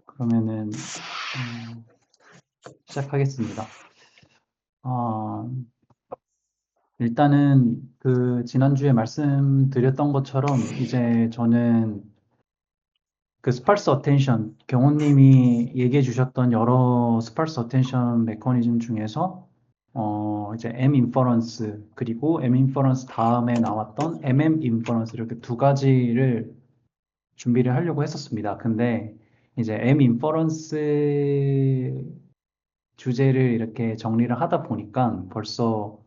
그러면은 시작하겠습니다. 일단은 그 지난주에 말씀드렸던 것처럼 이제 저는 그 스parse attention, 경호님이 얘기해 주셨던 여러 스parse attention 메커니즘 중에서 이제 M inference 그리고 M inference 다음에 나왔던 MM inference 이렇게 두 가지를 준비를 하려고 했었습니다. 근데 이제 M inference 주제를 이렇게 정리를 하다 보니까 벌써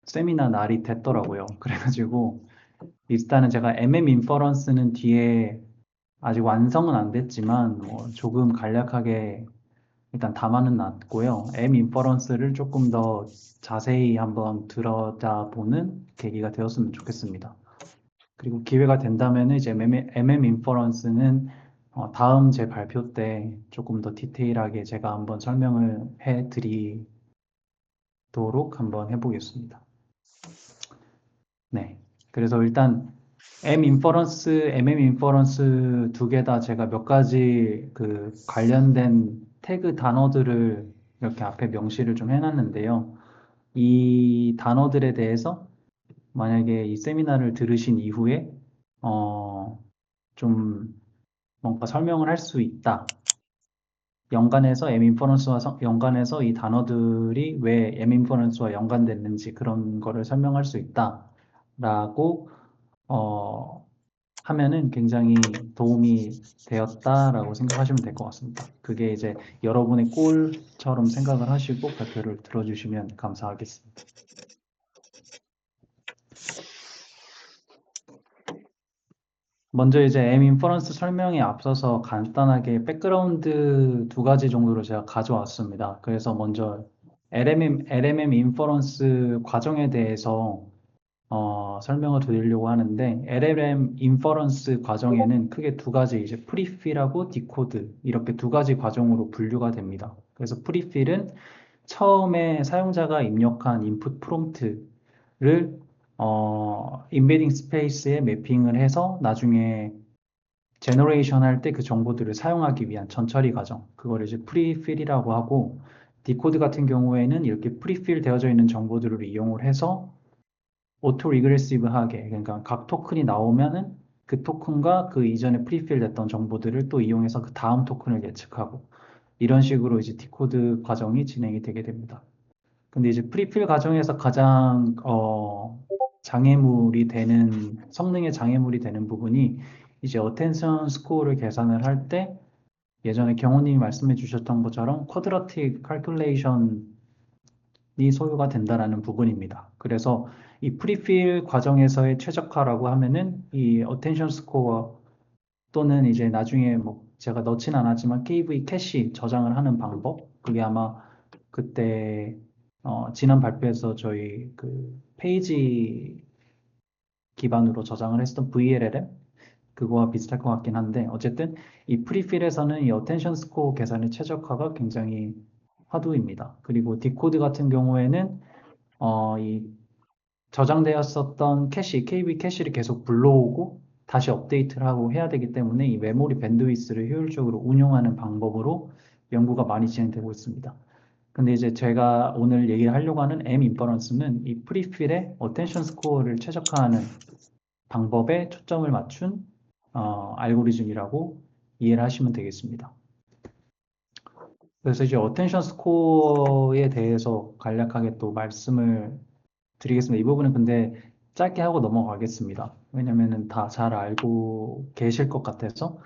세미나 날이 됐더라고요. 그래가지고 일단은 제가 MM 인퍼런스는 뒤에 아직 완성은 안 됐지만 뭐 조금 간략하게 일단 담아는 놨고요. M 인퍼런스를 조금 더 자세히 한번 들여다보는 계기가 되었으면 좋겠습니다. 그리고 기회가 된다면 이제 MM 인퍼런스는 다음 제 발표 때 조금 더 디테일하게 제가 한번 설명을 해드리도록 한번 해보겠습니다. 네. 그래서 일단 MM 인퍼런스 두 개 다 제가 몇 가지 그 관련된 태그 단어들을 이렇게 앞에 명시를 좀 해놨는데요. 이 단어들에 대해서 만약에 이 세미나를 들으신 이후에 좀 뭔가 설명을 할 수 있다. 연관해서 M 인퍼런스와 연관해서 이 단어들이 왜 M 인퍼런스와 연관됐는지 그런 거를 설명할 수 있다라고 하면은 굉장히 도움이 되었다라고 생각하시면 될 것 같습니다. 그게 이제 여러분의 골처럼 생각을 하시고 발표를 들어주시면 감사하겠습니다. 먼저 이제 M 인퍼런스 설명에 앞서서 간단하게 백그라운드 두 가지 정도로 제가 가져왔습니다. 그래서 먼저 LMM 인퍼런스 과정에 대해서 설명을 드리려고 하는데 LLM 인퍼런스 과정에는 크게 두 가지 이제 프리필하고 디코드 이렇게 두 가지 과정으로 분류가 됩니다. 그래서 프리필은 처음에 사용자가 입력한 인풋 프롬프트를 인베딩 스페이스에 매핑을 해서 나중에 제너레이션 할 때 그 정보들을 사용하기 위한 전처리 과정 그걸 이제 프리필이라고 하고 디코드 같은 경우에는 이렇게 프리필 되어져 있는 정보들을 이용을 해서 오토 리그레시브하게 그러니까 각 토큰이 나오면은 그 토큰과 그 이전에 프리필 됐던 정보들을 또 이용해서 그 다음 토큰을 예측하고 이런 식으로 이제 디코드 과정이 진행이 되게 됩니다. 근데 이제 프리필 과정에서 가장 장애물이 되는 성능의 장애물이 되는 부분이 이제 어텐션 스코어를 계산을 할 때 예전에 경호님이 말씀해 주셨던 것처럼 쿼드라틱 칼큘레이션이 소요가 된다라는 부분입니다. 그래서 이 프리필 과정에서의 최적화라고 하면은 이 어텐션 스코어 또는 이제 나중에 뭐 제가 넣진 않았지만 KV 캐시 저장을 하는 방법 그게 아마 그때 지난 발표에서 저희 그 페이지 기반으로 저장을 했던 VLLM 그거와 비슷할 것 같긴 한데 어쨌든 이 프리필에서는 이 어텐션 스코어 계산의 최적화가 굉장히 화두입니다. 그리고 디코드 같은 경우에는 이 저장되었었던 캐시, KB 캐시를 계속 불러오고 다시 업데이트를 하고 해야 되기 때문에 이 메모리 밴드위스를 효율적으로 운용하는 방법으로 연구가 많이 진행되고 있습니다. 근데 이제 제가 오늘 얘기를 하려고 하는 M 인퍼런스는 이 프리필의 어텐션 스코어를 최적화하는 방법에 초점을 맞춘 알고리즘이라고 이해를 하시면 되겠습니다. 그래서 이제 어텐션 스코어에 대해서 간략하게 또 말씀을 드리겠습니다. 이 부분은 근데 짧게 하고 넘어가겠습니다. 왜냐면은 다 잘 알고 계실 것 같아서.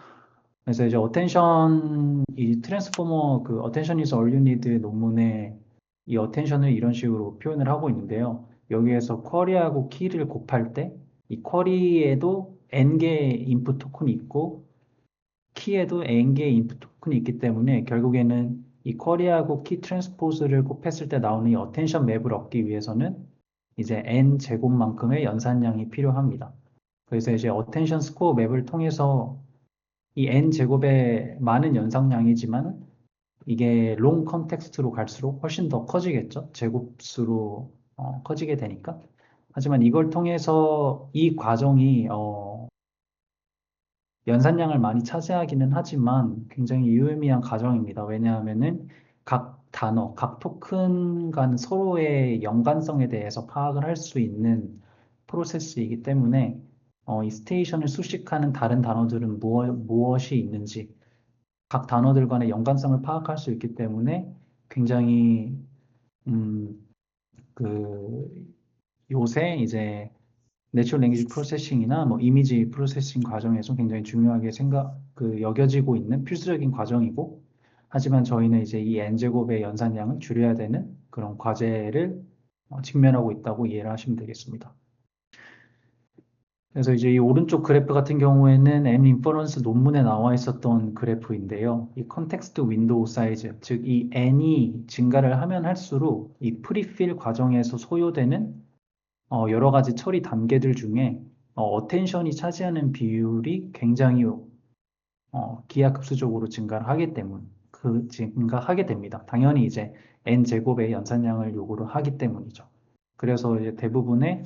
그래서 이제 어텐션, 이 트랜스포머 그 어텐션 is all you need 논문에 이 어텐션을 이런 식으로 표현을 하고 있는데요. 여기에서 쿼리하고 키를 곱할 때 이 쿼리에도 n개의 인풋 토큰이 있고 키에도 n개의 인풋 토큰이 있기 때문에 결국에는 이 쿼리하고 키 트랜스포즈를 곱했을 때 나오는 이 어텐션 맵을 얻기 위해서는 이제 n 제곱만큼의 연산량이 필요합니다. 그래서 이제 어텐션 스코어 맵을 통해서 이 n 제곱의 많은 연산량이지만 이게 롱 컨텍스트로 갈수록 훨씬 더 커지겠죠. 제곱수로 커지게 되니까. 하지만 이걸 통해서 이 과정이 연산량을 많이 차지하기는 하지만 굉장히 유의미한 과정입니다. 왜냐하면은 각 단어, 각 토큰 간 서로의 연관성에 대해서 파악을 할 수 있는 프로세스이기 때문에 이 스테이션을 수식하는 다른 단어들은 무엇이 있는지 각 단어들 간의 연관성을 파악할 수 있기 때문에 굉장히 음, 그 요새 이제 내추럴 랭귀지 프로세싱이나 뭐 이미지 프로세싱 과정에서 굉장히 중요하게 여겨지고 있는 필수적인 과정이고, 하지만 저희는 이제 이 n제곱의 연산량을 줄여야 되는 그런 과제를 직면하고 있다고 이해를 하시면 되겠습니다. 그래서 이제 이 오른쪽 그래프 같은 경우에는 M 인퍼런스 논문에 나와 있었던 그래프인데요. 이 컨텍스트 윈도우 사이즈, 즉 이 N이 증가를 하면 할수록 이 프리필 과정에서 소요되는 여러 가지 처리 단계들 중에 어텐션이 차지하는 비율이 굉장히 기하급수적으로 증가하게 됩니다. 당연히 이제 n제곱의 연산량을 요구를 하기 때문이죠. 그래서 이제 대부분의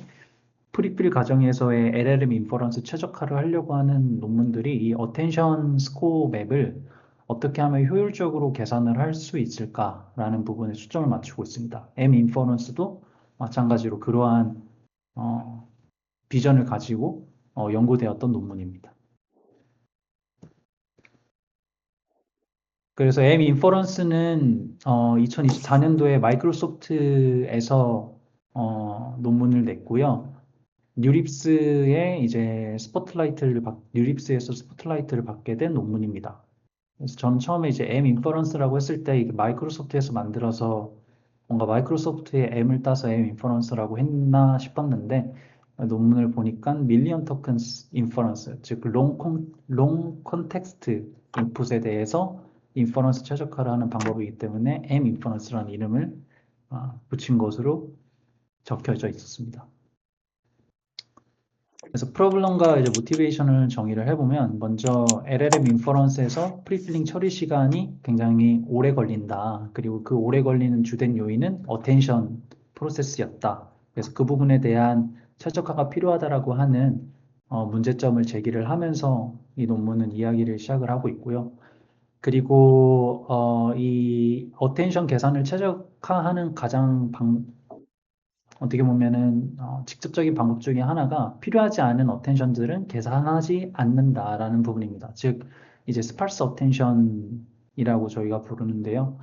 프리필 과정에서의 LLM 인퍼런스 최적화를 하려고 하는 논문들이 이 어텐션 스코어 맵을 어떻게 하면 효율적으로 계산을 할 수 있을까라는 부분에 초점을 맞추고 있습니다. M 인퍼런스도 마찬가지로 그러한 비전을 가지고 연구되었던 논문입니다. 그래서 M 인퍼런스는 2024년도에 마이크로소프트에서 논문을 냈고요. 뉴립스에서 스포트라이트를 받게 된 논문입니다. 그래서 전 처음에 이제 M 인퍼런스라고 했을 때 이게 마이크로소프트에서 만들어서 뭔가 마이크로소프트의 M을 따서 M 인퍼런스라고 했나 싶었는데 논문을 보니까 밀리언 토큰 인퍼런스, 즉 롱 컨텍스트 인풋에 대해서 인퍼런스 최적화를 하는 방법이기 때문에 M 인퍼런스라는 이름을 붙인 것으로 적혀져 있었습니다. 그래서 프로블럼과 이제 모티베이션을 정의를 해보면 먼저 LLM 인퍼런스에서 프리필링 처리 시간이 굉장히 오래 걸린다. 그리고 그 오래 걸리는 주된 요인은 어텐션 프로세스였다. 그래서 그 부분에 대한 최적화가 필요하다라고 하는 문제점을 제기를 하면서 이 논문은 이야기를 시작을 하고 있고요. 그리고 이 어텐션 계산을 최적화하는 어떻게 보면은 직접적인 방법 중에 하나가 필요하지 않은 어텐션들은 계산하지 않는다라는 부분입니다. 즉 이제 스파르스 어텐션이라고 저희가 부르는데요.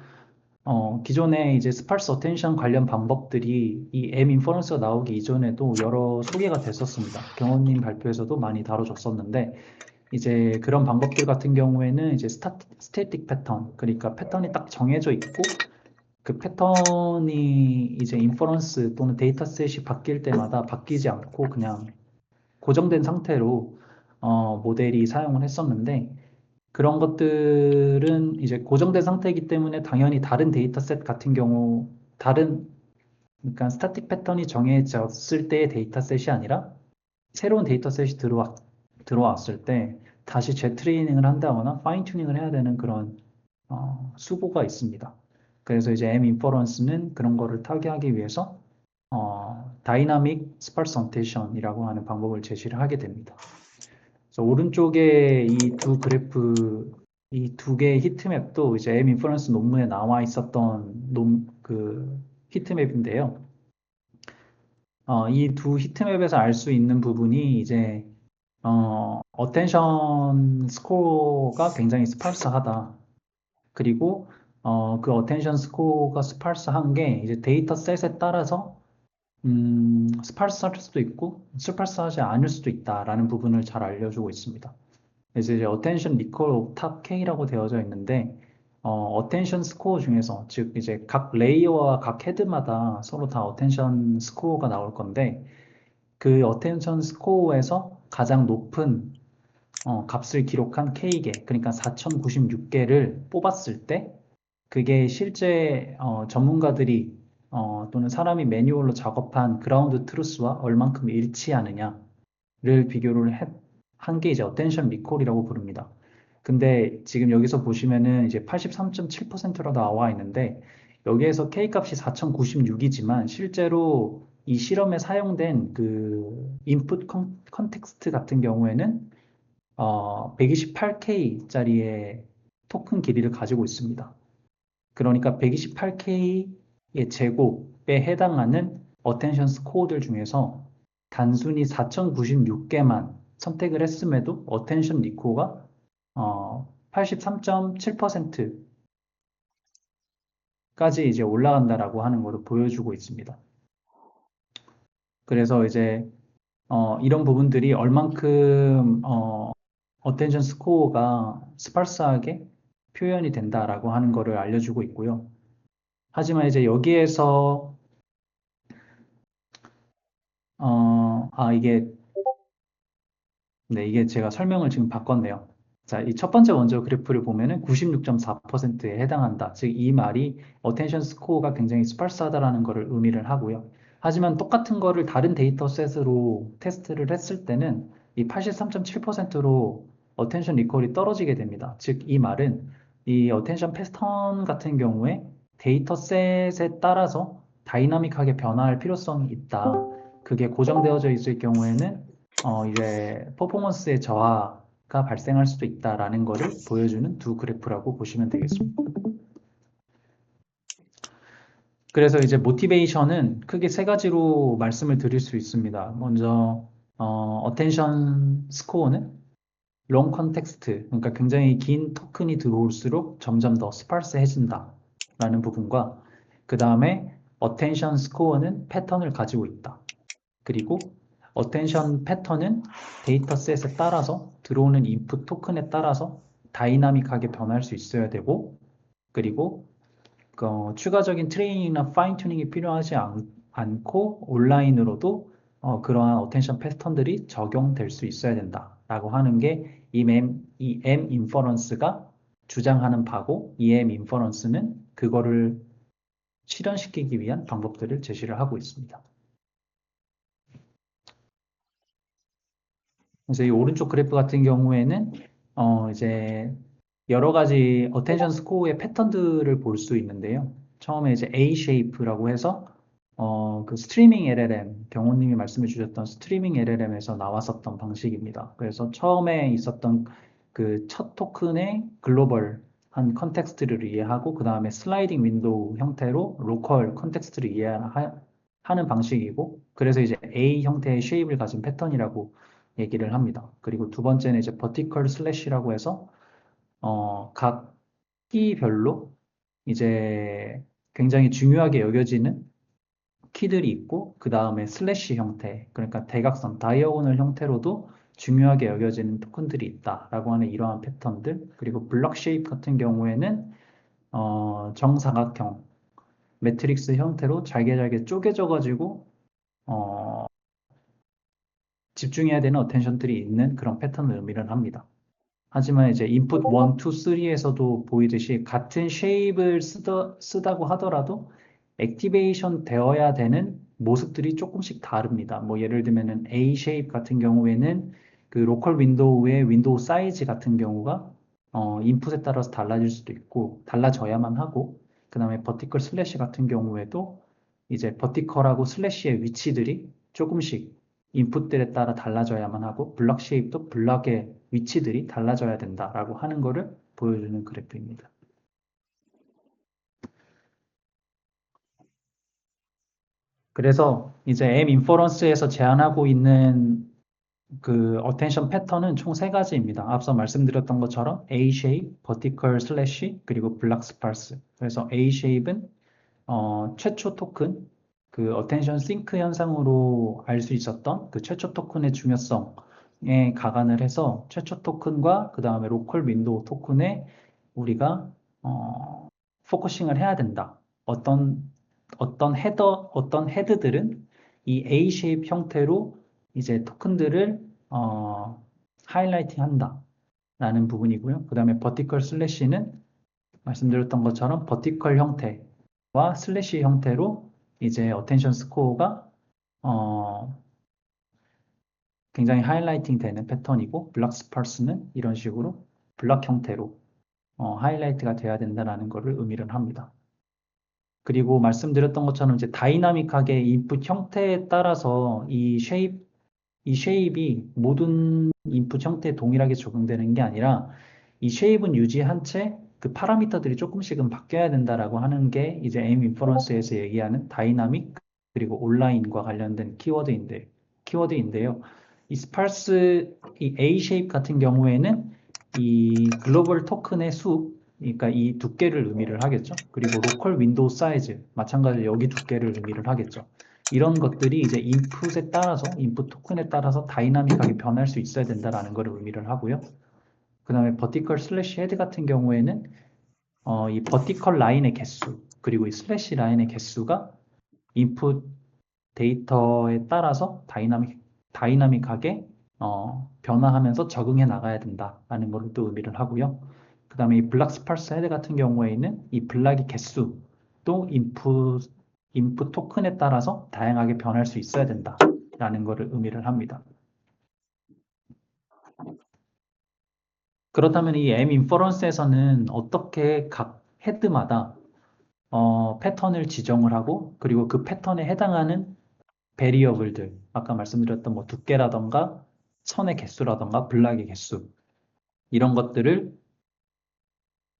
기존에 이제 스파르스 어텐션 관련 방법들이 이 M 인퍼런스가 나오기 이전에도 여러 소개가 됐었습니다. 경호님 발표에서도 많이 다뤄졌었는데 이제 그런 방법들 같은 경우에는 이제 스태틱 패턴, 그러니까 패턴이 딱 정해져 있고 그 패턴이 이제 인퍼런스 또는 데이터셋이 바뀔 때마다 바뀌지 않고 그냥 고정된 상태로 모델이 사용을 했었는데 그런 것들은 이제 고정된 상태이기 때문에 당연히 다른 데이터셋 같은 경우 그러니까 스태틱 패턴이 정해졌을 때의 데이터셋이 아니라 새로운 데이터셋이 들어왔을 때 다시 재트레이닝을 한다거나 파인 튜닝을 해야 되는 그런 수고가 있습니다. 그래서 이제 M 인퍼런스는 그런 거를 타개하기 위해서 다이나믹 스파르스 언테이션이라고 하는 방법을 제시를 하게 됩니다. 그래서 오른쪽에 이 두 그래프, 이 두 개의 히트맵도 이제 M 인퍼런스 논문에 나와 있었던 그 히트맵인데요. 이 두 히트맵에서 알 수 있는 부분이 이제 어텐션 스코어가 굉장히 스파르스하다. 그리고 그 어텐션 스코어가 스파르스한 게 이제 데이터셋에 따라서 스파르스할 수도 있고 스파르스하지 않을 수도 있다라는 부분을 잘 알려주고 있습니다. 그래서 이제 어텐션 리콜 오브 탑 K라고 되어져 있는데 어텐션 스코어 중에서 즉 이제 각 레이어와 각 헤드마다 서로 다 어텐션 스코어가 나올 건데 그 어텐션 스코어에서 가장 높은 값을 기록한 K개, 그러니까 4096개를 뽑았을 때 그게 실제 전문가들이 또는 사람이 매뉴얼로 작업한 그라운드 트루스와 얼만큼 일치하느냐를 비교를 한 게 이제 어텐션 리콜이라고 부릅니다. 근데 지금 여기서 보시면은 이제 83.7%로 나와 있는데 여기에서 K 값이 4096이지만 실제로 이 실험에 사용된 그 인풋 컨텍스트 같은 경우에는 128K짜리의 토큰 길이를 가지고 있습니다. 그러니까 128K의 제곱에 해당하는 어텐션 스코어들 중에서 단순히 4096개만 선택을 했음에도 어텐션 리코가 83.7%까지 이제 올라간다라고 하는 것을 보여주고 있습니다. 그래서 이제 이런 부분들이 얼만큼 어텐션 스코어가 스parse하게 표현이 된다라고 하는 것을 알려주고 있고요. 하지만 이제 여기에서 이게 이게 제가 설명을 지금 바꿨네요. 자, 이 첫 번째 먼저 그래프를 보면은 96.4%에 해당한다. 즉, 이 말이 어텐션 스코어가 굉장히 스parse하다라는 것을 의미를 하고요. 하지만 똑같은 거를 다른 데이터셋으로 테스트를 했을 때는 이 83.7%로 어텐션 리콜이 떨어지게 됩니다. 즉, 이 말은 이 어텐션 패턴 같은 경우에 데이터셋에 따라서 다이나믹하게 변화할 필요성이 있다. 그게 고정되어져 있을 경우에는 이제 퍼포먼스의 저하가 발생할 수도 있다라는 것을 보여주는 두 그래프라고 보시면 되겠습니다. 그래서 이제 모티베이션은 크게 세 가지로 말씀을 드릴 수 있습니다. 먼저 어텐션 스코어는 롱 컨텍스트, 그러니까 굉장히 긴 토큰이 들어올수록 점점 더 스parse해진다 라는 부분과 그 다음에 어텐션 스코어는 패턴을 가지고 있다. 그리고 어텐션 패턴은 데이터셋에 따라서 들어오는 인풋 토큰에 따라서 다이나믹하게 변할 수 있어야 되고, 그리고 추가적인 트레이닝이나 파인 튜닝이 필요하지 않고 온라인으로도 그러한 어텐션 패턴들이 적용될 수 있어야 된다라고 하는 게 이 M 인퍼런스가 주장하는 바고, 이 M 인퍼런스는 그거를 실현시키기 위한 방법들을 제시를 하고 있습니다. 그래서 이 오른쪽 그래프 같은 경우에는 이제 여러 가지 어텐션 스코어의 패턴들을 볼 수 있는데요. 처음에 이제 A 쉐이프라고 해서 그 스트리밍 LLM, 경호님이 말씀해 주셨던 스트리밍 LLM에서 나왔었던 방식입니다. 그래서 처음에 있었던 그 첫 토큰의 글로벌한 컨텍스트를 이해하고 그 다음에 슬라이딩 윈도우 형태로 로컬 컨텍스트를 이해하는 방식이고, 그래서 이제 A 형태의 쉐입을 가진 패턴이라고 얘기를 합니다. 그리고 두 번째는 이제 버티컬 슬래시라고 해서 각 키별로 이제 굉장히 중요하게 여겨지는 키들이 있고, 그 다음에 슬래시 형태, 그러니까 대각선, 다이어고널 형태로도 중요하게 여겨지는 토큰들이 있다라고 하는 이러한 패턴들. 그리고 블럭 쉐입 같은 경우에는 정사각형 매트릭스 형태로 잘게 잘게 쪼개져 가지고 집중해야 되는 어텐션들이 있는 그런 패턴을 의미를 합니다. 하지만 이제 인풋 1, 2, 3에서도 보이듯이 같은 쉐입을 쓰다고 하더라도 액티베이션 되어야 되는 모습들이 조금씩 다릅니다. 뭐 예를 들면은 A 쉐입 같은 경우에는 그 로컬 윈도우의 윈도우 사이즈 같은 경우가 인풋에 따라서 달라질 수도 있고 달라져야만 하고, 그 다음에 버티컬 슬래시 같은 경우에도 이제 버티컬하고 슬래시의 위치들이 조금씩 인풋들에 따라 달라져야만 하고, 블럭 쉐입도 블럭의 위치들이 달라져야 된다라고 하는 것을 보여주는 그래프입니다. 그래서 이제 M 인퍼런스에서 제안하고 있는 그 어텐션 패턴은 총 세 가지입니다. 앞서 말씀드렸던 것처럼 A shape, vertical slash, 그리고 block sparse. 그래서 A shape은 최초 토큰, 그 어텐션 싱크 현상으로 알 수 있었던 그 최초 토큰의 중요성에 가관을 해서 최초 토큰과 그 다음에 로컬 윈도우 토큰에 우리가 포커싱을 해야 된다. 어떤 헤드들은 이 A 쉐입 형태로 이제 토큰들을 하이라이팅 한다 라는 부분이고요. 그 다음에 버티컬 슬래시는 말씀드렸던 것처럼 버티컬 형태와 슬래시 형태로 이제 어텐션 스코어가 굉장히 하이라이팅 되는 패턴이고, 블락 스파스는 이런 식으로 블락 형태로 하이라이트가 돼야 된다는 것을 의미를 합니다. 그리고 말씀드렸던 것처럼 이제 다이나믹하게 인풋 형태에 따라서 이 쉐입 이 쉐입이 모든 인풋 형태에 동일하게 적용되는 게 아니라 이 쉐입은 유지한 채 그 파라미터들이 조금씩은 바뀌어야 된다라고 하는 게 이제 M 인퍼런스에서 얘기하는 다이나믹 그리고 온라인과 관련된 키워드인데요. 이 스파르스 이 A 쉐입 같은 경우에는 이 글로벌 토큰의 수, 그러니까 이 두께를 의미를 하겠죠. 그리고 로컬 윈도우 사이즈, 마찬가지로 여기 두께를 의미를 하겠죠. 이런 것들이 이제 인풋에 따라서, 인풋 토큰에 따라서 다이나믹하게 변할 수 있어야 된다라는 것을 의미를 하고요. 그 다음에 버티컬 슬래시 헤드 같은 경우에는 이 버티컬 라인의 개수, 그리고 이 슬래시 라인의 개수가 인풋 데이터에 따라서 다이나믹하게 변화하면서 적응해 나가야 된다라는 걸 또 의미를 하고요. 그 다음에 이 블락 스파르스 헤드 같은 경우에는 이 블락의 개수도 인풋 토큰에 따라서 다양하게 변할 수 있어야 된다라는 것을 의미를 합니다. 그렇다면 이 M 인퍼런스에서는 어떻게 각 헤드마다 패턴을 지정을 하고 그리고 그 패턴에 해당하는 베리어블들, 아까 말씀드렸던 뭐 두께라던가 선의 개수라던가 블락의 개수 이런 것들을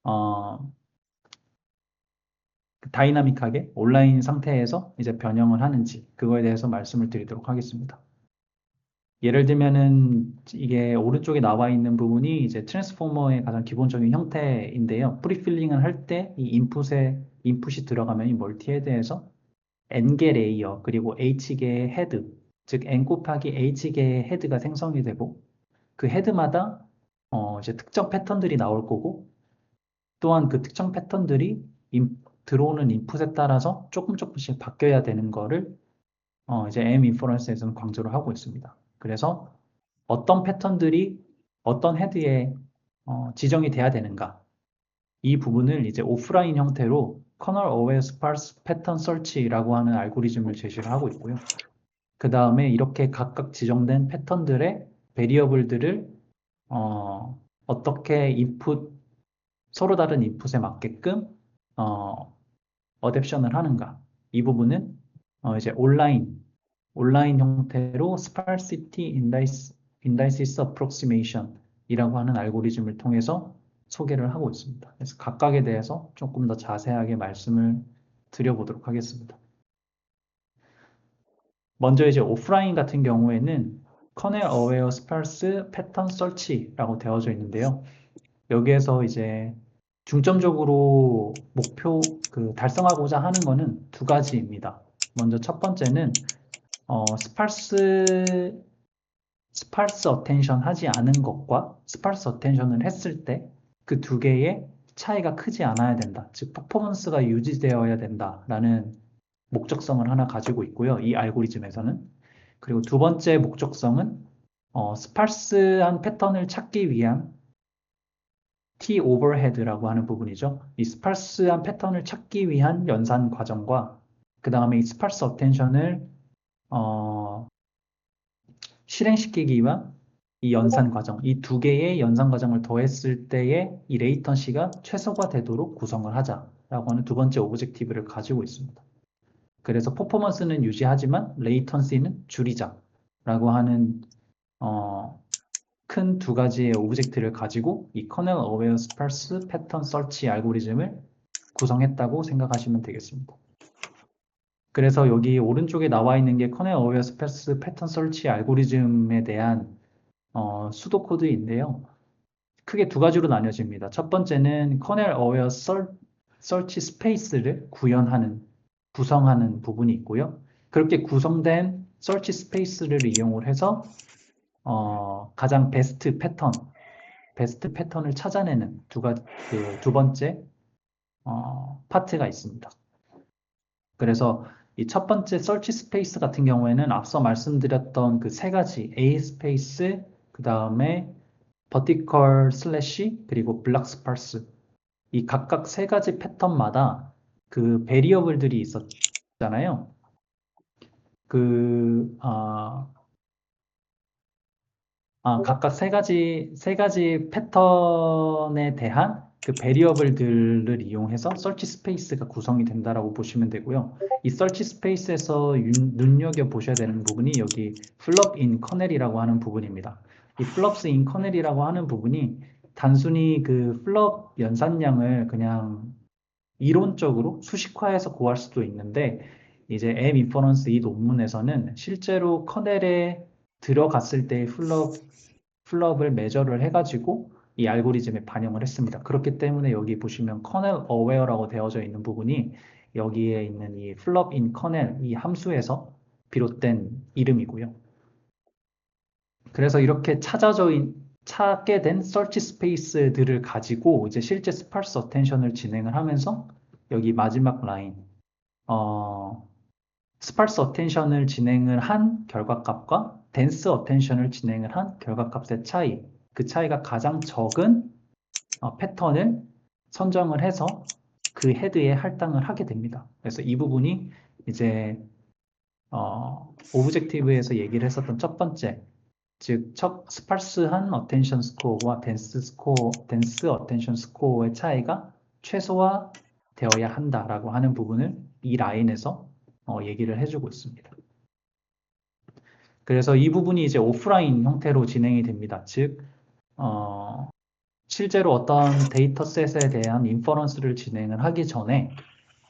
어, 다이나믹하게 온라인 상태에서 이제 변형을 하는지 그거에 대해서 말씀을 드리도록 하겠습니다. 예를 들면은 이게 오른쪽에 나와 있는 부분이 이제 트랜스포머의 가장 기본적인 형태인데요. 프리필링을 할 때 이 인풋이 들어가면 이 멀티헤드에서 N개 레이어 그리고 H개의 헤드, 즉 N 곱하기 H개의 헤드가 생성이 되고 그 헤드마다 이제 특정 패턴들이 나올 거고 또한 그 특정 패턴들이 들어오는 인풋에 따라서 조금씩 바뀌어야 되는 거를 이제 M 인퍼런스에서는 강조를 하고 있습니다. 그래서 어떤 패턴들이 어떤 헤드에 지정이 돼야 되는가 이 부분을 이제 오프라인 형태로 커널 어웨어 스파르스 패턴 설치라고 하는 알고리즘을 제시를 하고 있고요. 그 다음에 이렇게 각각 지정된 패턴들의 베리어블들을 어떻게 서로 다른 인풋에 맞게끔 어, 어댑션을 하는가 이 부분은 이제 온라인 형태로 Sparsity Indices Approximation 이라고 하는 알고리즘을 통해서 소개를 하고 있습니다. 그래서 각각에 대해서 조금 더 자세하게 말씀을 드려보도록 하겠습니다. 먼저 이제 오프라인 같은 경우에는 Kernel Aware Sparse Pattern Search라고 되어져 있는데요. 여기에서 이제 중점적으로 달성하고자 하는 거는 두 가지입니다. 먼저 첫 번째는 스parse 어텐션 하지 않은 것과 스parse 어텐션을 했을 때 그 두 개의 차이가 크지 않아야 된다. 즉 퍼포먼스가 유지되어야 된다라는 목적성을 하나 가지고 있고요. 이 알고리즘에서는. 그리고 두 번째 목적성은 스parse한 패턴을 찾기 위한 T 오버헤드라고 하는 부분이죠. 이 스파르스한 패턴을 찾기 위한 연산 과정과 그 다음에 이 스파르스 어텐션을 실행시키기 위한 이 연산 과정, 이 두 개의 연산 과정을 더했을 때의 이 레이턴시가 최소화되도록 구성을 하자라고 하는 두 번째 오브젝티브를 가지고 있습니다. 그래서 퍼포먼스는 유지하지만 레이턴시는 줄이자라고 하는 큰 두 가지의 오브젝트를 가지고 이 커넬 어웨어 스파르스 패턴 설치 알고리즘을 구성했다고 생각하시면 되겠습니다. 그래서 여기 오른쪽에 나와 있는 게 커넬 어웨어 스파르스 패턴 설치 알고리즘에 대한 수도 코드인데요. 크게 두 가지로 나뉘어집니다. 첫 번째는 커넬 어웨어 설치 스페이스를 구성하는 부분이 있고요. 그렇게 구성된 설치 스페이스를 이용을 해서 가장 베스트 패턴을 찾아내는 두 번째 파트가 있습니다. 그래서 이 첫 번째 설치 스페이스 같은 경우에는 앞서 말씀드렸던 그 세 가지 A 스페이스, 그 다음에 버티컬 슬래시, 그리고 블락 스파르스 이 각각 세 가지 패턴마다 그 베리어블들이 있었잖아요. 그 각각 세 가지 패턴에 대한 그 베리어블들을 이용해서 서치 스페이스가 구성이 된다라고 보시면 되고요. 이 서치 스페이스에서 눈여겨 보셔야 되는 부분이 여기 플롭 인 커넬이라고 하는 부분입니다. 이 플롭스 인 커넬이라고 하는 부분이 단순히 그 플롭 연산량을 그냥 이론적으로 수식화해서 구할 수도 있는데 이제 M 인퍼런스 이 논문에서는 실제로 커넬에 들어갔을 때 플롭을 매저를 해가지고 이 알고리즘에 반영을 했습니다. 그렇기 때문에 여기 보시면 커넬 어웨어라고 되어져 있는 부분이 여기에 있는 이 플롭 인 커넬 이 함수에서 비롯된 이름이고요. 그래서 이렇게 찾게 된 서치 스페이스들을 가지고 이제 실제 스파스 어텐션을 진행을 하면서 여기 마지막 라인 스파스 어텐션을 진행을 한 결과값과 덴스 어텐션을 진행을 한 결과값의 차이, 그 차이가 가장 적은 패턴을 선정을 해서 그 헤드에 할당을 하게 됩니다. 그래서 이 부분이 이제 오브젝티브에서 얘기를 했었던 첫 번째, 즉 스파스한 어텐션 스코어와 덴스 어텐션 스코어의 차이가 최소화되어야 한다라고 하는 부분을 이 라인에서 얘기를 해주고 있습니다. 그래서 이 부분이 이제 오프라인 형태로 진행이 됩니다. 즉, 실제로 어떤 데이터셋에 대한 인퍼런스를 진행을 하기 전에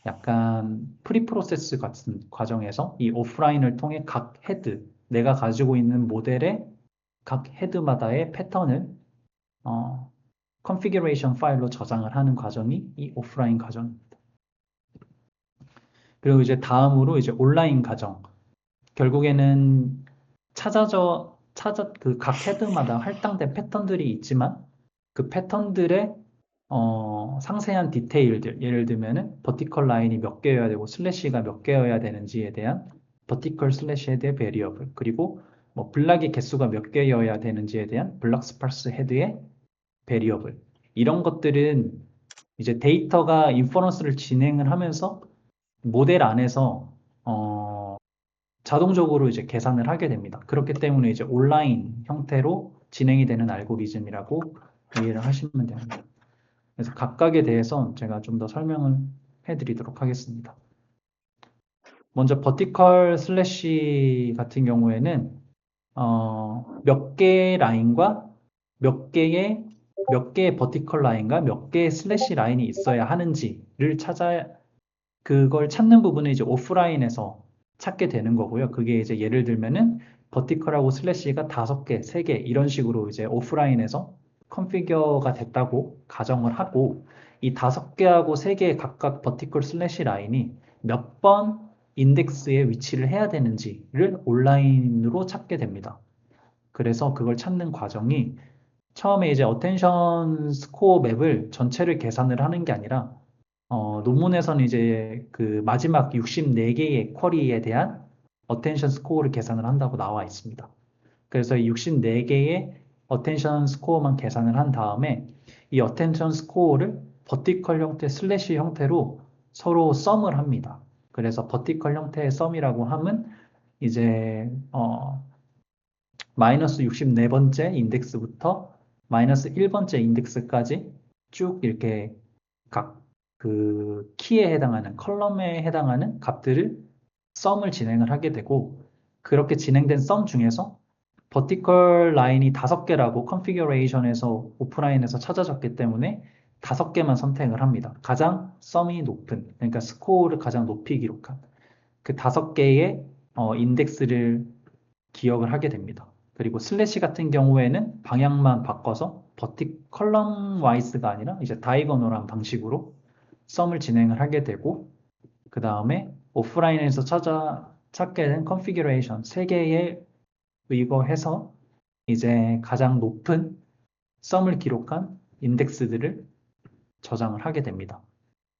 약간 프리프로세스 같은 과정에서 이 오프라인을 통해 각 헤드, 내가 가지고 있는 모델의 각 헤드마다의 패턴을 컨피규레이션 파일로 저장을 하는 과정이 이 오프라인 과정입니다. 그리고 이제 다음으로 이제 온라인 과정. 결국에는 그 각 헤드마다 할당된 패턴들이 있지만 그 패턴들의 상세한 디테일들, 예를 들면은 버티컬 라인이 몇 개여야 되고 슬래시가 몇 개여야 되는지에 대한 버티컬 슬래시 헤드의 베리어블, 그리고 뭐 블락의 개수가 몇 개여야 되는지에 대한 블락 스파스 헤드의 베리어블. 이런 것들은 이제 데이터가 인퍼런스를 진행을 하면서 모델 안에서 자동적으로 이제 계산을 하게 됩니다. 그렇기 때문에 이제 온라인 형태로 진행이 되는 알고리즘이라고 이해를 하시면 됩니다. 그래서 각각에 대해서 제가 좀 더 설명을 해드리도록 하겠습니다. 먼저 버티컬 슬래시 같은 경우에는 몇 개의 라인과 몇 개의 버티컬 라인과 몇 개의 슬래시 라인이 있어야 하는지를 그걸 찾는 부분을 이제 오프라인에서 찾게 되는 거고요. 그게 이제 예를 들면은 버티컬하고 슬래시가 5개, 3개 이런 식으로 이제 오프라인에서 컨피규어가 됐다고 가정을 하고 이 5개하고 3개의 각각 버티컬 슬래시 라인이 몇 번 인덱스에 위치를 해야 되는지를 온라인으로 찾게 됩니다. 그래서 그걸 찾는 과정이 처음에 이제 어텐션 스코어 맵을 전체를 계산을 하는 게 아니라 논문에서는 이제 그 마지막 64개의 쿼리에 대한 어텐션 스코어를 계산을 한다고 나와 있습니다. 그래서 이 64개의 어텐션 스코어만 계산을 한 다음에 이 어텐션 스코어를 버티컬 형태 슬래시 형태로 서로 썸을 합니다. 그래서 버티컬 형태의 썸이라고 하면 이제 마이너스 64번째 인덱스부터 마이너스 1번째 인덱스까지 쭉 이렇게 각 그 키에 해당하는 컬럼에 해당하는 값들을 썸을 진행을 하게 되고 그렇게 진행된 썸 중에서 버티컬 라인이 5개라고 컨피규레이션에서 오프라인에서 찾아졌기 때문에 5개만 선택을 합니다. 가장 썸이 높은, 그러니까 스코어를 가장 높이 기록한 그 5개의 인덱스를 기억을 하게 됩니다. 그리고 슬래시 같은 경우에는 방향만 바꿔서 컬럼 와이스가 아니라 이제 다이거널한 방식으로 썸을 진행을 하게 되고 그 다음에 오프라인에서 찾게 된 컨피규레이션 3개에 의거해서 이제 가장 높은 썸을 기록한 인덱스들을 저장을 하게 됩니다.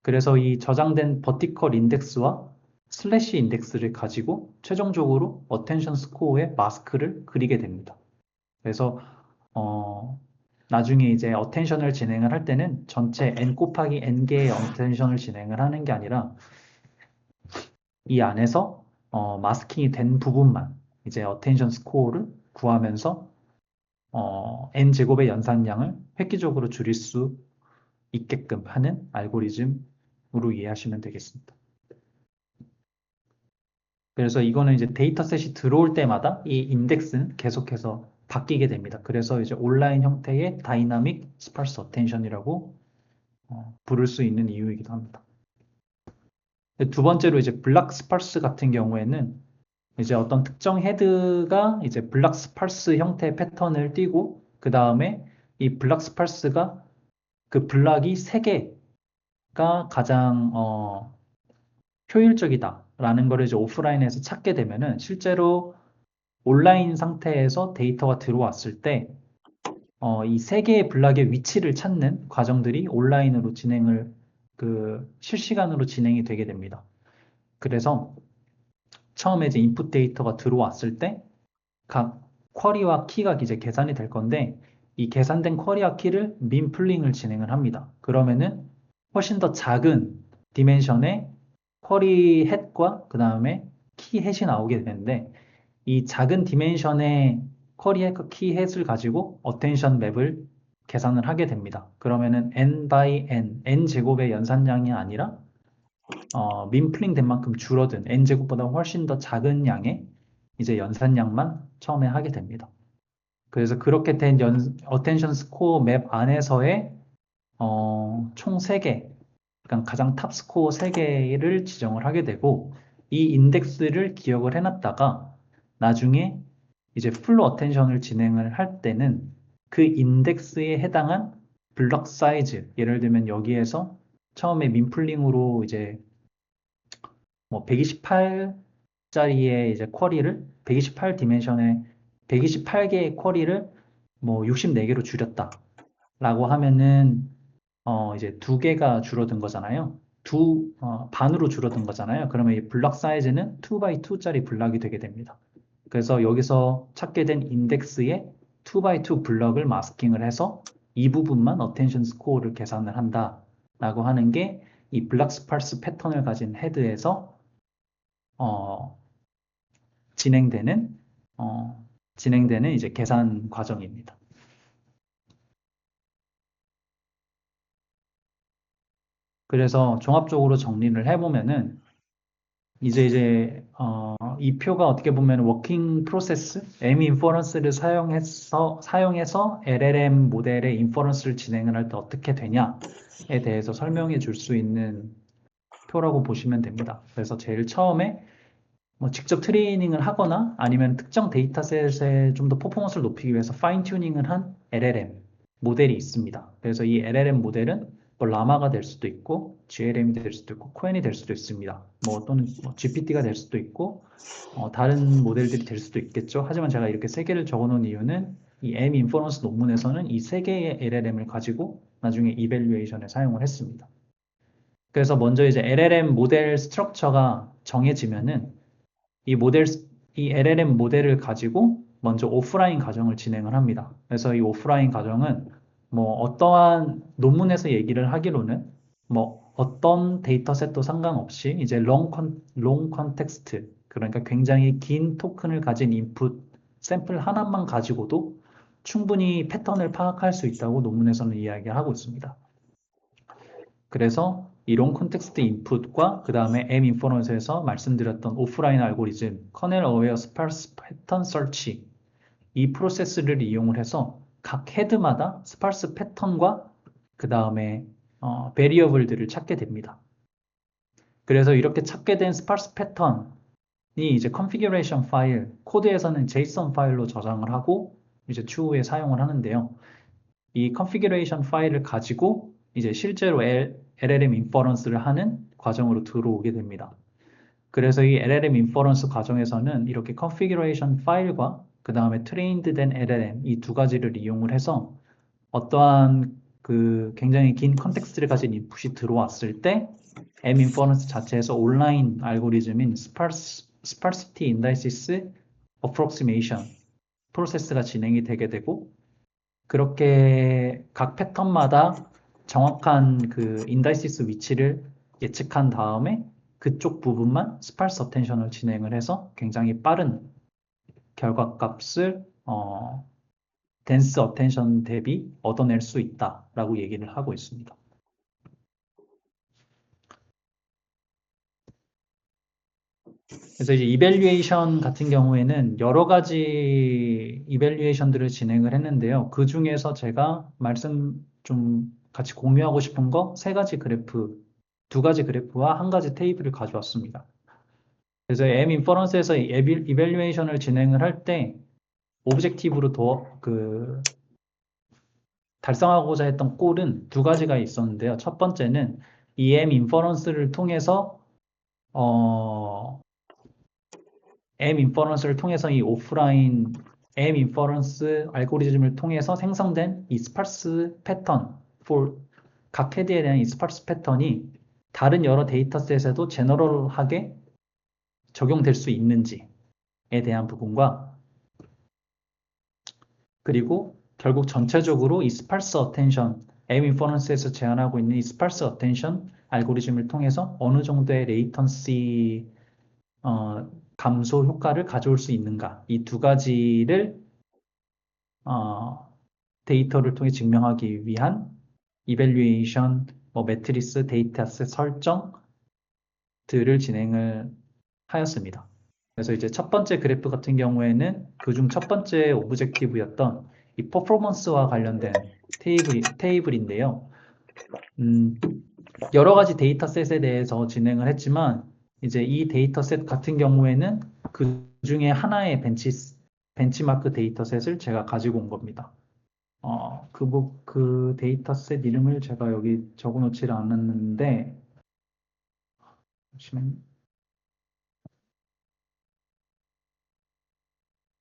그래서 이 저장된 버티컬 인덱스와 슬래시 인덱스를 가지고 최종적으로 어텐션 스코어의 마스크를 그리게 됩니다. 그래서 나중에 이제 어텐션을 진행을 할 때는 전체 n 곱하기 n 개의 어텐션을 진행을 하는 게 아니라 이 안에서 마스킹이 된 부분만 이제 어텐션 스코어를 구하면서 n 제곱의 연산량을 획기적으로 줄일 수 있게끔 하는 알고리즘으로 이해하시면 되겠습니다. 그래서 이거는 이제 데이터셋이 들어올 때마다 이 인덱스는 계속해서 바뀌게 됩니다. 그래서 이제 온라인 형태의 다이나믹 스파스 어텐션이라고 부를 수 있는 이유이기도 합니다. 두 번째로 이제 블락 스파스 같은 경우에는 이제 어떤 특정 헤드가 이제 블락 스파스 형태의 패턴을 띄고 그 다음에 이 블락 스파스가 그 블락이 3개가 가장 효율적이다라는 거를 이제 오프라인에서 찾게 되면은 실제로 온라인 상태에서 데이터가 들어왔을 때 이 3개의 블락의 위치를 찾는 과정들이 온라인으로 실시간으로 진행이 되게 됩니다. 그래서 처음에 이제 인풋 데이터가 들어왔을 때 각 쿼리와 키가 이제 계산이 될 건데 이 계산된 쿼리와 키를 민플링을 진행을 합니다. 그러면은 훨씬 더 작은 디멘션의 쿼리 헷과 그 다음에 키 헷이 나오게 되는데 이 작은 디멘션의 쿼리 헷과 키 헷을 가지고 어텐션 맵을 계산을 하게 됩니다. 그러면은 n by n 제곱의 연산량이 아니라 민플링 된 만큼 줄어든 n제곱보다 훨씬 더 작은 양의 이제 연산량만 처음에 하게 됩니다. 그래서 그렇게 된 어텐션 스코어 맵 안에서의 총 3개, 그러니까 가장 탑 스코어 3개를 지정을 하게 되고 이 인덱스를 기억을 해놨다가 나중에 이제 풀 어텐션을 진행을 할 때는 그 인덱스에 해당한 블럭 사이즈, 예를 들면 여기에서 처음에 민플링으로 이제 뭐 128짜리의 이제 쿼리를 128 디멘션의 128개의 쿼리를 뭐 64개로 줄였다 라고 하면은 이제 2개가 줄어든 거잖아요. 반으로 줄어든 거잖아요. 그러면 이 블럭 사이즈는 2x2짜리 블럭이 되게 됩니다. 그래서 여기서 찾게 된 인덱스에 2x2 블럭을 마스킹을 해서 이 부분만 어텐션 스코어를 계산을 한다라고 하는 게 이 블락 스파스 패턴을 가진 헤드에서 어, 진행되는 진행되는 이제 계산 과정입니다. 그래서 종합적으로 정리를 해보면은 이 표가 어떻게 보면 워킹 프로세스, M 인퍼런스를 사용해서 LLM 모델의 인퍼런스를 진행을 할 때 어떻게 되냐에 대해서 설명해 줄 수 있는 표라고 보시면 됩니다. 그래서 제일 처음에 뭐 직접 트레이닝을 하거나 아니면 특정 데이터셋에 좀 더 퍼포먼스를 높이기 위해서 파인 튜닝을 한 LLM 모델이 있습니다. 그래서 이 LLM 모델은 뭐 라마가 될 수도 있고 GLM이 될 수도 있고 코엔이 될 수도 있습니다. 뭐 또는 뭐 GPT가 될 수도 있고 다른 모델들이 될 수도 있겠죠. 하지만 제가 이렇게 3개를 적어놓은 이유는 이 M 인퍼런스 논문에서는 이 3개의 LLM을 가지고 나중에 이밸류에이션에 사용을 했습니다. 그래서 먼저 이제 LLM 모델 스트럭처가 정해지면은 이 모델, 이 LLM 모델을 가지고 먼저 오프라인 과정을 진행을 합니다. 그래서 이 오프라인 과정은 뭐 어떠한 논문에서 얘기를 하기로는 뭐 어떤 데이터셋도 상관없이 이제 롱 컨텍스트, 그러니까 굉장히 긴 토큰을 가진 인풋 샘플 하나만 가지고도 충분히 패턴을 파악할 수 있다고 논문에서는 이야기를 하고 있습니다. 그래서 이론 컨텍스트 인풋과 그 다음에 M 인퍼런스에서 말씀드렸던 오프라인 알고리즘 커넬 어웨어 스파스 패턴 설치 이 프로세스를 이용을 해서 각 헤드마다 스파스 패턴과 그 다음에 베리어블들을 찾게 됩니다. 그래서 이렇게 찾게 된 스파스 패턴이 이제 컨피규레이션 파일, 코드에서는 JSON 파일로 저장을 하고 이제 추후에 사용을 하는데요. 이 컨피규레이션 파일을 가지고 이제 실제로 LLM 인퍼런스를 하는 과정으로 들어오게 됩니다. 그래서 이 LLM 인퍼런스 과정에서는 이렇게 컨피규레이션 파일과 그 다음에 트레인드 된 LLM 이 두 가지를 이용을 해서 어떠한 그 굉장히 긴 컨텍스트를 가진 인풋이 들어왔을 때 M 인퍼런스 자체에서 온라인 알고리즘인 Sparsity Indices Approximation 프로세스가 진행이 되게 되고 그렇게 각 패턴마다 정확한 그 인다이시스 위치를 예측한 다음에 그쪽 부분만 스파스 어텐션을 진행을 해서 굉장히 빠른 결과값을 덴스 어텐션 대비 얻어낼 수 있다라고 얘기를 하고 있습니다. 그래서 이제 이밸류에이션 같은 경우에는 여러 가지 이밸류에이션들을 진행을 했는데요. 그 중에서 제가 말씀 좀 같이 공유하고 싶은 거 세 가지 그래프, 두 가지 그래프와 한 가지 테이블을 가져왔습니다. 그래서 M 인퍼런스에서 이밸류에이션을 진행을 할 때 오브젝티브로 달성하고자 했던 골은 두 가지가 있었는데요. 첫 번째는 이 M 인퍼런스를 통해서 M 인퍼런스를 통해서 이 오프라인 M 인퍼런스 알고리즘을 통해서 생성된 이 스파르스 패턴, 각 헤드에 대한 이 스파르스 패턴이 다른 여러 데이터셋에도 제너럴하게 적용될 수 있는지에 대한 부분과 그리고 결국 전체적으로 이 스파르스 어텐션, M 인퍼런스에서 제안하고 있는 이 스파르스 어텐션 알고리즘을 통해서 어느 정도의 레이턴시 감소 효과를 가져올 수 있는가 이 두 가지를 데이터를 통해 증명하기 위한 이밸류에이션, 매트리스, 데이터셋 설정들을 진행을 하였습니다. 그래서 이제 첫 번째 그래프 같은 경우에는 그중 첫 번째 오브젝티브였던 이 퍼포먼스와 관련된 테이블인데요. 여러 가지 데이터셋에 대해서 진행을 했지만 이제 이 데이터셋 같은 경우에는 그 중에 하나의 벤치마크 데이터셋을 제가 가지고 온 겁니다. 그 데이터셋 이름을 제가 여기 적어 놓지 않았는데, 잠시만요.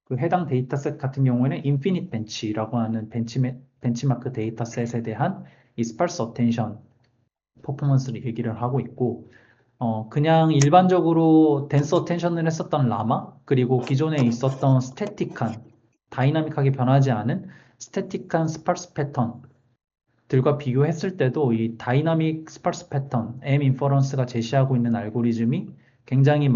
그 해당 데이터셋 같은 경우에는 인피니트 벤치라고 하는 벤치마크 데이터셋에 대한 이 스파르스 어텐션 퍼포먼스를 얘기를 하고 있고, 그냥 일반적으로 덴스 어텐션을 했었던 라마, 그리고 기존에 있었던 스태틱한, 다이나믹하게 변하지 않은 스태틱한 스파르스 패턴들과 비교했을 때도 이 다이나믹 스파르스 패턴, M 인퍼런스가 제시하고 있는 알고리즘이 굉장히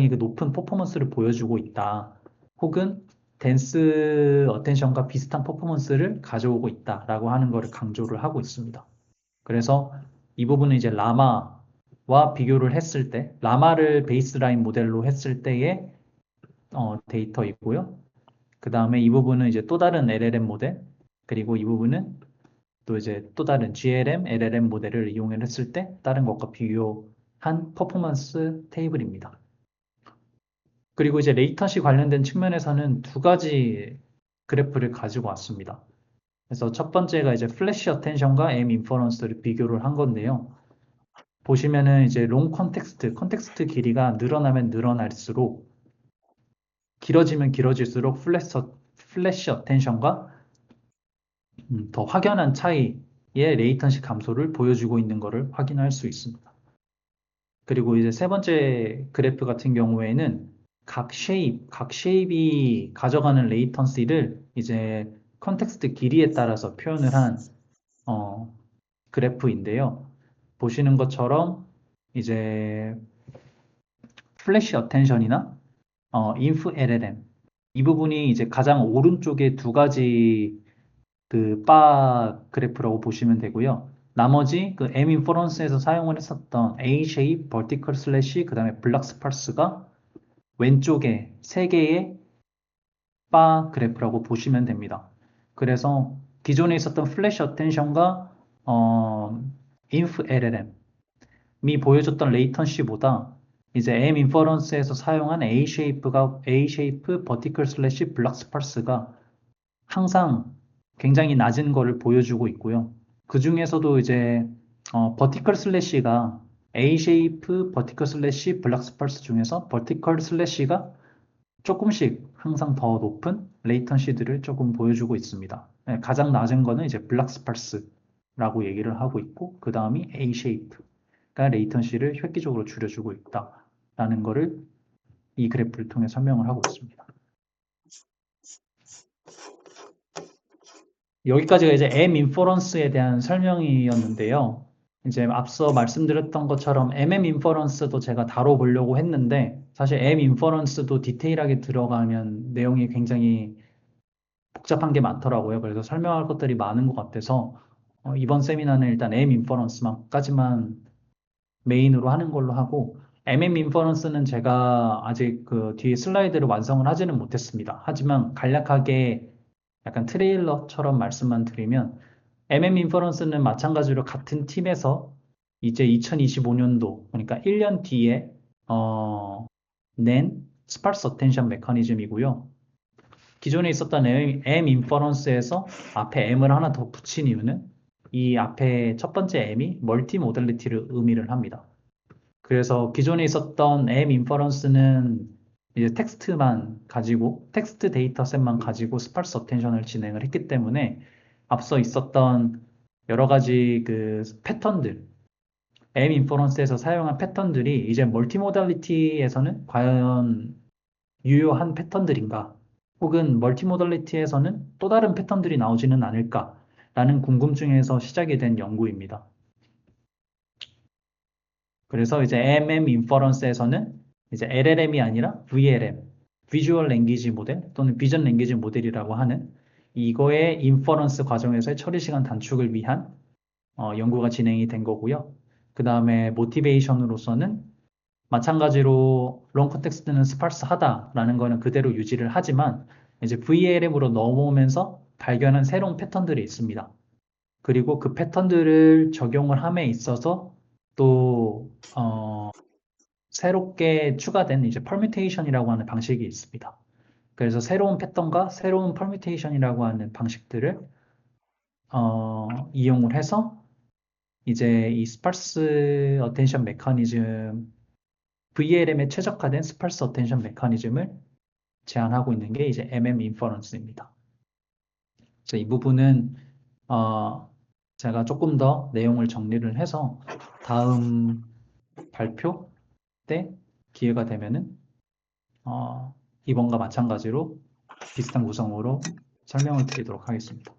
그 높은 퍼포먼스를 보여주고 있다. 혹은 덴스 어텐션과 비슷한 퍼포먼스를 가져오고 있다라고 하는 것을 강조를 하고 있습니다. 그래서 이 부분은 이제 라마와 비교를 했을 때, 라마를 베이스라인 모델로 했을 때의 데이터이고요. 그 다음에 이 부분은 이제 또 다른 LLM 모델, 그리고 이 부분은 또 이제 또 다른 GLM, LLM 모델을 이용을 했을 때 다른 것과 비교한 퍼포먼스 테이블입니다. 그리고 이제 레이턴시 관련된 측면에서는 두 가지 그래프를 가지고 왔습니다. 그래서 첫 번째가 이제 플래시 어텐션과 M 인퍼런스를 비교를 한 건데요. 보시면은 이제 롱 컨텍스트 길이가 늘어나면 늘어날수록 길어지면 길어질수록 플래시 어텐션과 더 확연한 차이의 레이턴시 감소를 보여주고 있는 것을 확인할 수 있습니다. 그리고 이제 세 번째 그래프 같은 경우에는 각 쉐입이 가져가는 레이턴시를 이제 컨텍스트 길이에 따라서 표현을 한 그래프인데요. 보시는 것처럼 이제 플래시 어텐션이나 인프 LLM 이 부분이 이제 가장 오른쪽에 두 가지 그 바 그래프라고 보시면 되고요. 나머지 그 M 인퍼런스에서 사용을 했었던 A 쉐입, 버티컬 슬래시, 그 다음에 블락 스파르스가 왼쪽에 세 개의 바 그래프라고 보시면 됩니다. 그래서 기존에 있었던 플래시 어텐션과 인프 LLM이 보여줬던 레이턴시보다 이제 M 인퍼런스에서 사용한 A 쉐이프, 버티컬 슬래시, 블락 스파르스가 항상 굉장히 낮은 거를 보여주고 있고요. 그 중에서도 이제 버티컬 슬래시가 A 쉐이프, 버티컬 슬래시, 블락 스파르스 중에서 버티컬 슬래시가 조금씩 항상 더 높은 레이턴시들을 조금 보여주고 있습니다. 네, 가장 낮은 거는 이제 블락 스파르스라고 얘기를 하고 있고 그 다음이 A 쉐이프가 레이턴시를 획기적으로 줄여주고 있다라는 거를 이 그래프를 통해 설명을 하고 있습니다. 여기까지가 이제 M 인퍼런스에 대한 설명이었는데요. 이제 앞서 말씀드렸던 것처럼 MM 인퍼런스도 제가 다뤄보려고 했는데 사실 M 인퍼런스도 디테일하게 들어가면 내용이 굉장히 복잡한 게 많더라고요. 그래서 설명할 것들이 많은 것 같아서 이번 세미나는 일단 M 인퍼런스만까지만 메인으로 하는 걸로 하고 MM 인퍼런스는 제가 아직 그 뒤에 슬라이드를 완성을 하지는 못했습니다. 하지만 간략하게 약간 트레일러처럼 말씀만 드리면 MM 인퍼런스는 마찬가지로 같은 팀에서 이제 2025년도 그러니까 1년 뒤에 낸 스파르스 어텐션 메커니즘이고요. 기존에 있었던 M 인퍼런스에서 앞에 M을 하나 더 붙인 이유는 이 앞에 첫 번째 M이 멀티 모델리티를 의미를 합니다. 그래서 기존에 있었던 M 인퍼런스는 이제 텍스트만 가지고 텍스트 데이터셋만 가지고 스파르스 어텐션을 진행을 했기 때문에 앞서 있었던 여러 가지 그 패턴들 M 인퍼런스에서 사용한 패턴들이 이제 멀티모달리티에서는 과연 유효한 패턴들인가? 혹은 멀티모달리티에서는 또 다른 패턴들이 나오지는 않을까라는 궁금증에서 시작이 된 연구입니다. 그래서 이제 MM 인퍼런스에서는 이제 LLM이 아니라 VLM, Visual Language 모델 또는 Vision Language 모델이라고 하는 이거의 인퍼런스 과정에서의 처리 시간 단축을 위한 연구가 진행이 된 거고요. 그 다음에 모티베이션으로서는 마찬가지로 롱 컨텍스트는 스파르스하다라는 거는 그대로 유지를 하지만 이제 VLM으로 넘어오면서 발견한 새로운 패턴들이 있습니다. 그리고 그 패턴들을 적용을 함에 있어서 또 새롭게 추가된 이제 퍼뮤테이션이라고 하는 방식이 있습니다. 그래서 새로운 패턴과 새로운 퍼뮤테이션이라고 하는 방식들을 이용을 해서 이제 이 스파르스 어텐션 메커니즘 VLM에 최적화된 스파르스 어텐션 메커니즘을 제안하고 있는 게 이제 MM 인퍼런스입니다. 그래서 이 부분은 제가 조금 더 내용을 정리를 해서 다음 발표 때 기회가 되면은 이번과 마찬가지로 비슷한 구성으로 설명을 드리도록 하겠습니다.